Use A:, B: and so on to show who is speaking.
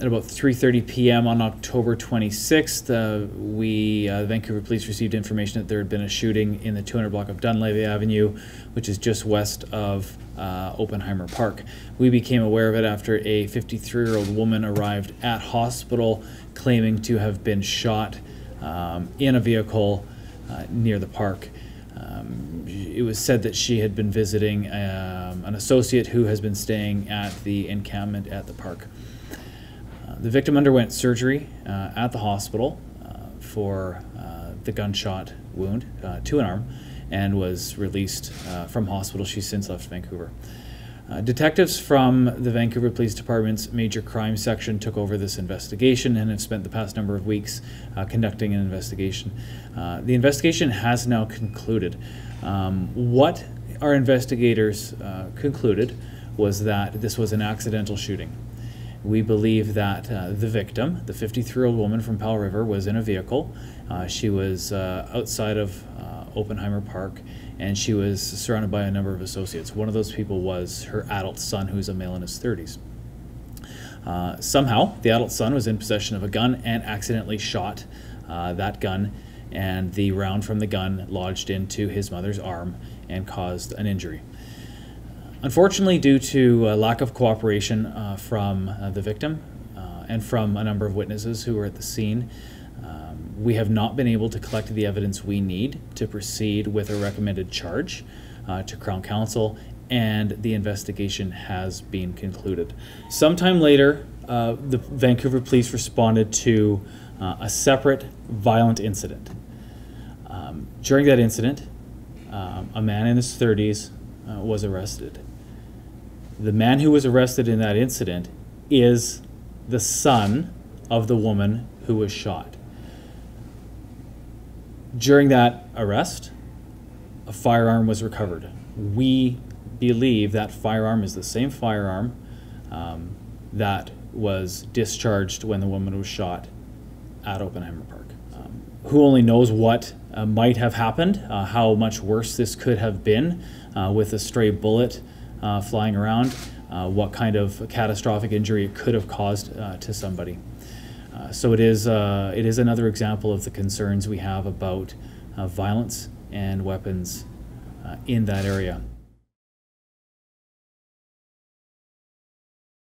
A: At about 3:30 p.m. on October 26th, the Vancouver Police received information that there had been a shooting in the 200 block of Dunleavy Avenue, which is just west of Oppenheimer Park. We became aware of it after a 53-year-old woman arrived at hospital claiming to have been shot in a vehicle near the park. It was said that she had been visiting an associate who has been staying at the encampment at the park. The victim underwent surgery at the hospital for the gunshot wound to an arm and was released from hospital. She's since left Vancouver. Detectives from the Vancouver Police Department's Major Crime Section took over this investigation and have spent the past number of weeks conducting an investigation. The investigation has now concluded. What our investigators concluded was that this was an accidental shooting. We believe that the victim, the 53-year-old woman from Powell River, was in a vehicle. She was outside of Oppenheimer Park, and she was surrounded by a number of associates. One of those people was her adult son, who's a male in his 30s. Somehow, the adult son was in possession of a gun and accidentally shot that gun, and the round from the gun lodged into his mother's arm and caused an injury. Unfortunately, due to lack of cooperation from the victim and from a number of witnesses who were at the scene, we have not been able to collect the evidence we need to proceed with a recommended charge to Crown Counsel, and the investigation has been concluded. Sometime later, the Vancouver Police responded to a separate violent incident. During that incident, a man in his 30s was arrested. The man who was arrested in that incident is the son of the woman who was shot. During that arrest, a firearm was recovered. We believe that firearm is the same firearm that was discharged when the woman was shot at Oppenheimer Park. Who only knows what might have happened, how much worse this could have been with a stray bullet flying around, what kind of catastrophic injury it could have caused to somebody. So it is another example of the concerns we have about violence and weapons in that area.